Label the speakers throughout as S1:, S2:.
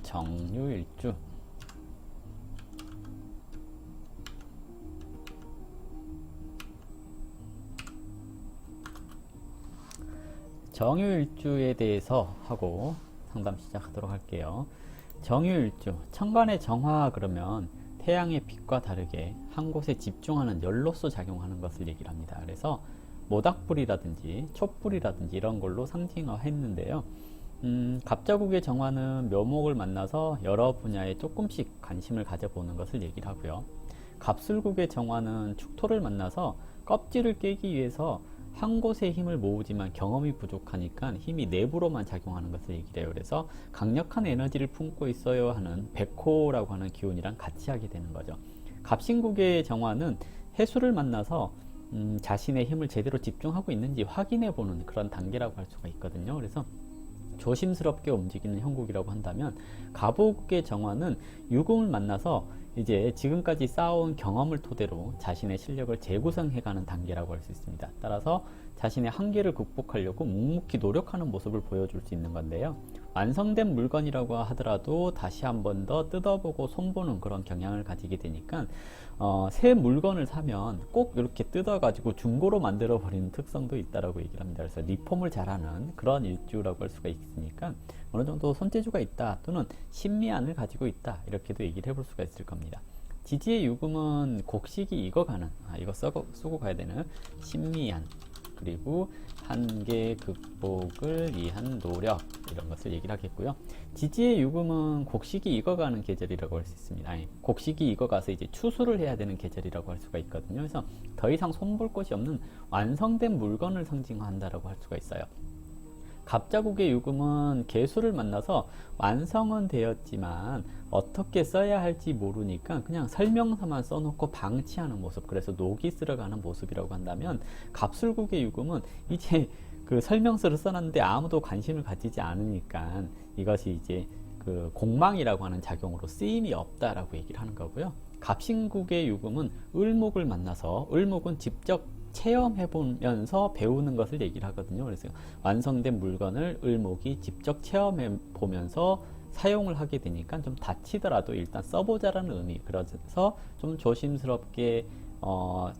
S1: 정유일주. 정유일주에 대해서 하고 상담 시작하도록 할게요. 정유일주, 천간의 정화 그러면 태양의 빛과 다르게 한 곳에 집중하는 열로서 작용하는 것을 얘기를 합니다. 그래서 모닥불이라든지 촛불이라든지 이런 걸로 상징화했는데요. 갑자국의 정화는 묘목을 만나서 여러 분야에 조금씩 관심을 가져보는 것을 얘기를 하고요. 갑술국의 정화는 축토를 만나서 껍질을 깨기 위해서 한 곳에 힘을 모으지만 경험이 부족하니까 힘이 내부로만 작용하는 것을 얘기를 해요. 그래서 강력한 에너지를 품고 있어야 하는 백호라고 하는 기운이랑 같이 하게 되는 거죠. 갑신국의 정화는 해수를 만나서 자신의 힘을 제대로 집중하고 있는지 확인해 보는 그런 단계라고 할 수가 있거든요. 그래서 조심스럽게 움직이는 형국이라고 한다면, 갑오국의 정화는 유금을 만나서 이제 지금까지 쌓아온 경험을 토대로 자신의 실력을 재구성해가는 단계라고 할 수 있습니다. 따라서 자신의 한계를 극복하려고 묵묵히 노력하는 모습을 보여줄 수 있는 건데요. 완성된 물건이라고 하더라도 다시 한 번 더 뜯어보고 손보는 그런 경향을 가지게 되니까 새 물건을 사면 꼭 이렇게 뜯어가지고 중고로 만들어 버리는 특성도 있다라고 얘기를 합니다. 그래서 리폼을 잘하는 그런 일주라고 할 수가 있으니까 어느 정도 손재주가 있다 또는 신미안을 가지고 있다 이렇게도 얘기를 해볼 수가 있을 겁니다. 지지의 유금은 곡식이 익어가는, 이거 쓰고 가야 되는 신미안, 그리고 한계 극복을 위한 노력, 이런 것을 얘기를 하겠고요. 지지의 유금은 곡식이 익어가는 계절이라고 할 수 있습니다. 곡식이 익어가서 이제 추수를 해야 되는 계절이라고 할 수가 있거든요. 그래서 더 이상 손볼 곳이 없는 완성된 물건을 상징한다라고 할 수가 있어요. 갑자국의 유금은 개수를 만나서 완성은 되었지만 어떻게 써야 할지 모르니까 그냥 설명서만 써놓고 방치하는 모습, 그래서 녹이 쓸어가는 모습이라고 한다면, 갑술국의 유금은 이제 그 설명서를 써놨는데 아무도 관심을 가지지 않으니까 이것이 이제 그 공망이라고 하는 작용으로 쓰임이 없다라고 얘기를 하는 거고요. 갑신국의 유금은 을목을 만나서, 을목은 직접 체험해보면서 배우는 것을 얘기를 하거든요. 그래서 완성된 물건을 을목이 직접 체험해보면서 사용을 하게 되니까 좀 다치더라도 일단 써보자라는 의미, 그래서 좀 조심스럽게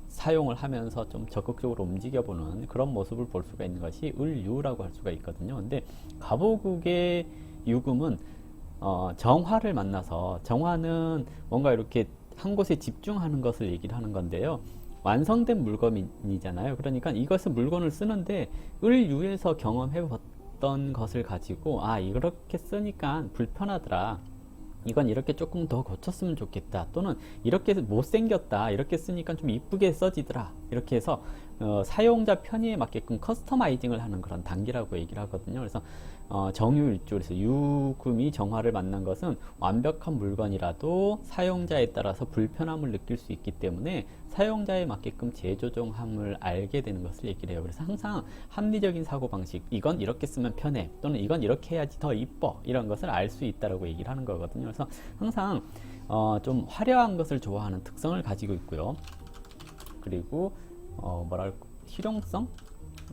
S1: 사용을 하면서 좀 적극적으로 움직여보는 그런 모습을 볼 수가 있는 것이 을유라고 할 수가 있거든요. 근데 갑오국의 유금은 정화를 만나서, 정화는 뭔가 이렇게 한 곳에 집중하는 것을 얘기를 하는 건데요. 완성된 물건이잖아요. 그러니까 이것은 물건을 쓰는데 을유에서 경험해봤던 것을 가지고 이렇게 쓰니까 불편하더라, 이건 이렇게 조금 더 고쳤으면 좋겠다, 또는 이렇게 못생겼다, 이렇게 쓰니까 좀 이쁘게 써지더라, 이렇게 해서 사용자 편의에 맞게끔 커스터마이징을 하는 그런 단계라고 얘기를 하거든요. 그래서 정유일주, 그래서 유금이 정화를 만난 것은 완벽한 물건이라도 사용자에 따라서 불편함을 느낄 수 있기 때문에 사용자에 맞게끔 재조정함을 알게 되는 것을 얘기를 해요. 그래서 항상 합리적인 사고방식, 이건 이렇게 쓰면 편해, 또는 이건 이렇게 해야지 더 이뻐, 이런 것을 알 수 있다고 얘기를 하는 거거든요. 그래서 항상 좀 화려한 것을 좋아하는 특성을 가지고 있고요. 그리고 실용성,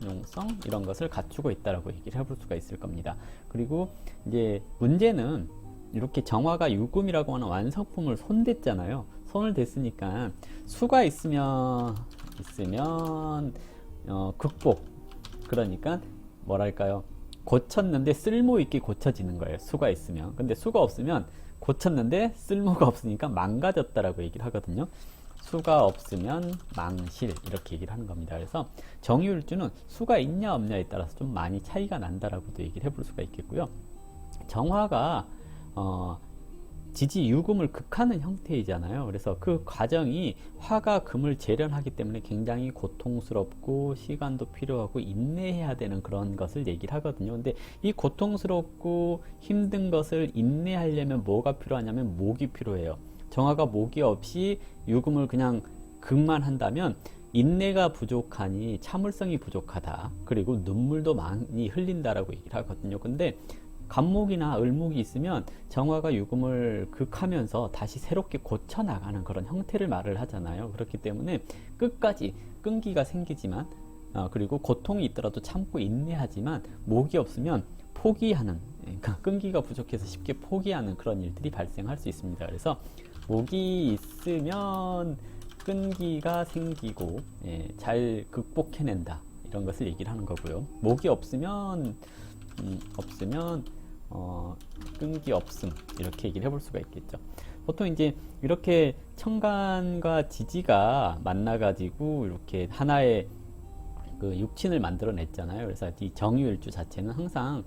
S1: 용성, 이런 것을 갖추고 있다라고 얘기를 해볼 수가 있을 겁니다. 그리고 이제 문제는 이렇게 정화가 유금이라고 하는 완성품을 손댔잖아요. 손을 댔으니까 수가 있으면 극복, 그러니까 고쳤는데 쓸모 있게 고쳐지는 거예요. 수가 있으면. 근데 수가 없으면 고쳤는데 쓸모가 없으니까 망가졌다라고 얘기를 하거든요. 수가 없으면 망실, 이렇게 얘기를 하는 겁니다. 그래서 정유일주는 수가 있냐 없냐에 따라서 좀 많이 차이가 난다라고도 얘기를 해볼 수가 있겠고요. 정화가 지지 유금을 극하는 형태이잖아요. 그래서 그 과정이 화가 금을 재련하기 때문에 굉장히 고통스럽고 시간도 필요하고 인내해야 되는 그런 것을 얘기를 하거든요. 근데 이 고통스럽고 힘든 것을 인내하려면 뭐가 필요하냐면 목이 필요해요. 정화가 목이 없이 유금을 그냥 극만 한다면 인내가 부족하니 참을성이 부족하다, 그리고 눈물도 많이 흘린다라고 얘기를 하거든요. 근데 갑목이나 을목이 있으면 정화가 유금을 극하면서 다시 새롭게 고쳐나가는 그런 형태를 말을 하잖아요. 그렇기 때문에 끝까지 끈기가 생기지만 그리고 고통이 있더라도 참고 인내하지만 목이 없으면 포기하는 그러니까 끈기가 부족해서 쉽게 포기하는 그런 일들이 발생할 수 있습니다. 그래서 목이 있으면 끈기가 생기고 잘 극복해낸다 이런 것을 얘기를 하는 거고요. 목이 없으면 끈기 없음 이렇게 얘기를 해볼 수가 있겠죠. 보통 이제 이렇게 청간과 지지가 만나가지고 이렇게 하나의 그 육친을 만들어냈잖아요. 그래서 이 정유일주 자체는 항상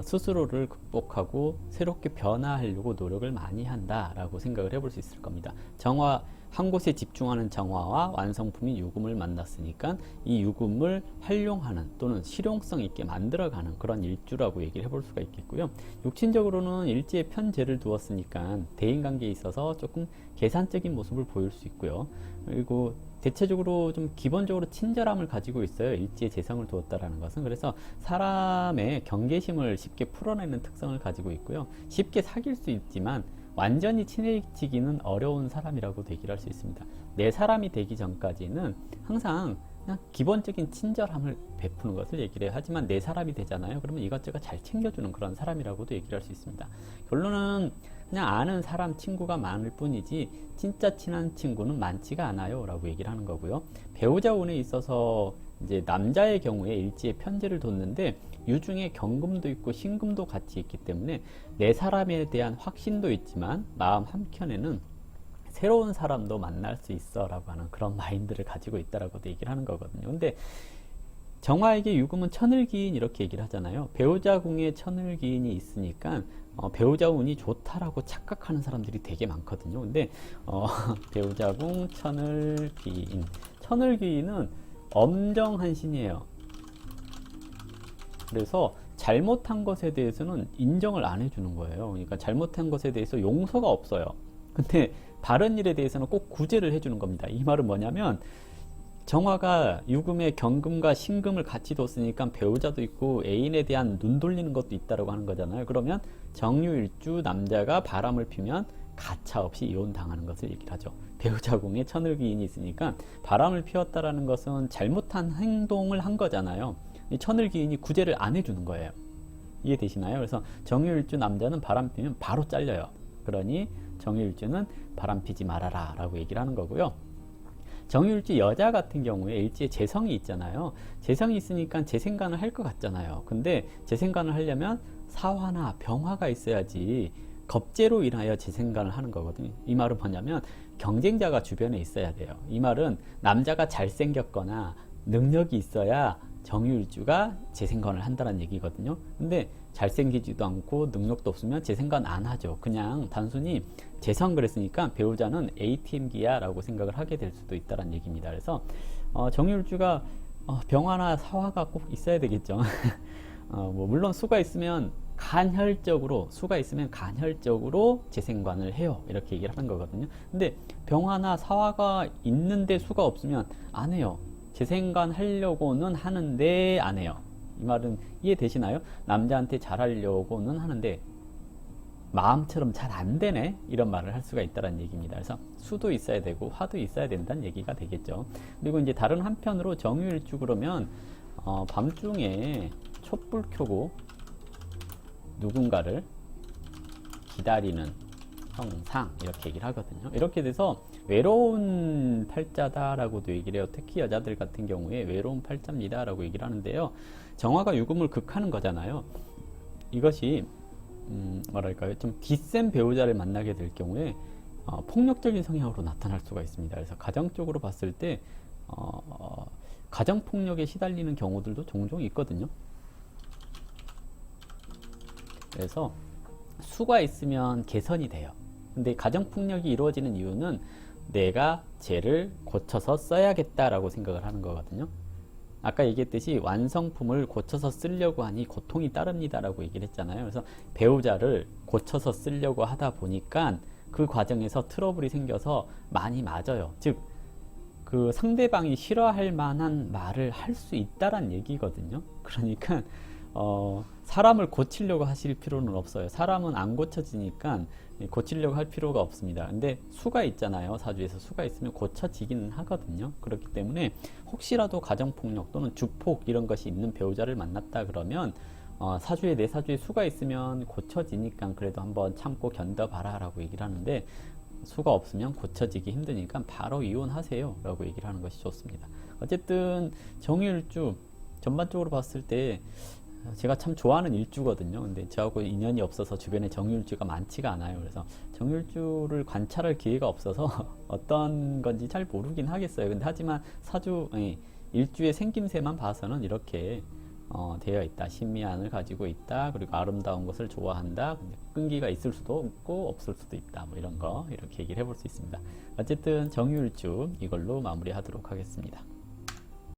S1: 스스로를 극복하고 새롭게 변화하려고 노력을 많이 한다라고 생각을 해볼 수 있을 겁니다. 정화, 한 곳에 집중하는 정화와 완성품인 유금을 만났으니까 이 유금을 활용하는 또는 실용성 있게 만들어가는 그런 일주라고 얘기를 해볼 수가 있겠고요. 육친적으로는 일지에 편재를 두었으니까 대인관계에 있어서 조금 계산적인 모습을 보일 수 있고요. 그리고 대체적으로 좀 기본적으로 친절함을 가지고 있어요. 일지에 재성을 두었다라는 것은. 그래서 사람의 경계심을 쉽게 풀어내는 특성을 가지고 있고요. 쉽게 사귈 수 있지만 완전히 친해지기는 어려운 사람이라고도 얘기를 할 수 있습니다. 내 사람이 되기 전까지는 항상 그냥 기본적인 친절함을 베푸는 것을 얘기를 해요. 하지만 내 사람이 되잖아요. 그러면 이것저것 잘 챙겨주는 그런 사람이라고도 얘기를 할 수 있습니다. 결론은 그냥 아는 사람 친구가 많을 뿐이지 진짜 친한 친구는 많지가 않아요 라고 얘기를 하는 거고요. 배우자 운에 있어서 이제 남자의 경우에 일지에 편재를 뒀는데 유중에 경금도 있고 신금도 같이 있기 때문에 내 사람에 대한 확신도 있지만 마음 한켠에는 새로운 사람도 만날 수 있어 라고 하는 그런 마인드를 가지고 있다라고도 얘기를 하는 거거든요. 근데 정화에게 유금은 천을기인 이렇게 얘기를 하잖아요. 배우자 궁에 천을기인이 있으니까 배우자 운이 좋다라고 착각하는 사람들이 되게 많거든요. 근데 배우자 궁 천을기인, 천을기인은 엄정한 신이에요. 그래서 잘못한 것에 대해서는 인정을 안 해주는 거예요. 그러니까 잘못한 것에 대해서 용서가 없어요. 근데 바른 일에 대해서는 꼭 구제를 해주는 겁니다. 이 말은 뭐냐면 정화가 유금에 경금과 신금을 같이 뒀으니까 배우자도 있고 애인에 대한 눈 돌리는 것도 있다고 하는 거잖아요. 그러면 정유일주 남자가 바람을 피면 가차없이 이혼당하는 것을 얘기를 하죠. 배우자 궁에 천을기인이 있으니까 바람을 피웠다라는 것은 잘못한 행동을 한 거잖아요. 이 천을기인이 구제를 안 해주는 거예요. 이해되시나요? 그래서 정유일주 남자는 바람 피면 바로 잘려요. 그러니 정유일주는 바람 피지 말아라 라고 얘기를 하는 거고요. 정유일주 여자 같은 경우에 일지에 재성이 있잖아요. 재성이 있으니까 재생관을 할 것 같잖아요. 근데 재생관을 하려면 사화나 병화가 있어야지 겁재로 인하여 재생관을 하는 거거든요. 이 말은 뭐냐면 경쟁자가 주변에 있어야 돼요. 이 말은 남자가 잘생겼거나 능력이 있어야 정유일주가 재생관을 한다는 얘기거든요. 근데 잘생기지도 않고 능력도 없으면 재생관 안 하죠. 그냥 단순히 재성 그랬으니까 배우자는 ATM기야 라고 생각을 하게 될 수도 있다는 얘기입니다. 그래서 정유일주가 병화나 사화가 꼭 있어야 되겠죠. 뭐 물론 수가 있으면 간헐적으로 재생관을 해요 이렇게 얘기를 하는 거거든요. 근데 병화나 사화가 있는데 수가 없으면 안 해요. 재생관 하려고는 하는데 안 해요. 이 말은 이해되시나요? 남자한테 잘하려고는 하는데 마음처럼 잘 안 되네 이런 말을 할 수가 있다는 얘기입니다. 그래서 수도 있어야 되고 화도 있어야 된다는 얘기가 되겠죠. 그리고 이제 다른 한편으로 정유일주 그러면 밤중에 촛불 켜고 누군가를 기다리는 형상 이렇게 얘기를 하거든요. 이렇게 돼서 외로운 팔자다라고도 얘기를 해요. 특히 여자들 같은 경우에 외로운 팔자입니다 라고 얘기를 하는데요. 정화가 유금을 극하는 거잖아요. 이것이 뭐랄까요, 좀 기센 배우자를 만나게 될 경우에 폭력적인 성향으로 나타날 수가 있습니다. 그래서 가정적으로 봤을 때 가정폭력에 시달리는 경우들도 종종 있거든요. 그래서 수가 있으면 개선이 돼요. 근데 가정폭력이 이루어지는 이유는 내가 쟤를 고쳐서 써야겠다라고 생각을 하는 거거든요. 아까 얘기했듯이 완성품을 고쳐서 쓰려고 하니 고통이 따릅니다 라고 얘기를 했잖아요. 그래서 배우자를 고쳐서 쓰려고 하다 보니까 그 과정에서 트러블이 생겨서 많이 맞아요. 즉, 그 상대방이 싫어할 만한 말을 할 수 있다란 얘기거든요. 그러니까 사람을 고치려고 하실 필요는 없어요. 사람은 안 고쳐지니까 고치려고 할 필요가 없습니다. 근데 수가 있잖아요. 사주에서 수가 있으면 고쳐지기는 하거든요. 그렇기 때문에 혹시라도 가정폭력 또는 주폭 이런 것이 있는 배우자를 만났다 그러면 사주에 내 사주에 수가 있으면 고쳐지니까 그래도 한번 참고 견뎌봐라 라고 얘기를 하는데, 수가 없으면 고쳐지기 힘드니까 바로 이혼하세요 라고 얘기를 하는 것이 좋습니다. 어쨌든 정유일주 전반적으로 봤을 때 제가 참 좋아하는 일주거든요. 근데 저하고 인연이 없어서 주변에 정유일주가 많지가 않아요. 그래서 정유일주를 관찰할 기회가 없어서 어떤 건지 잘 모르긴 하겠어요. 근데 하지만 사주 일주의 생김새만 봐서는 이렇게 되어 있다. 신미안을 가지고 있다. 그리고 아름다운 것을 좋아한다. 근데 끈기가 있을 수도 있고 없을 수도 있다. 뭐 이런 거 이렇게 얘기를 해볼 수 있습니다. 어쨌든 정유일주 이걸로 마무리하도록 하겠습니다.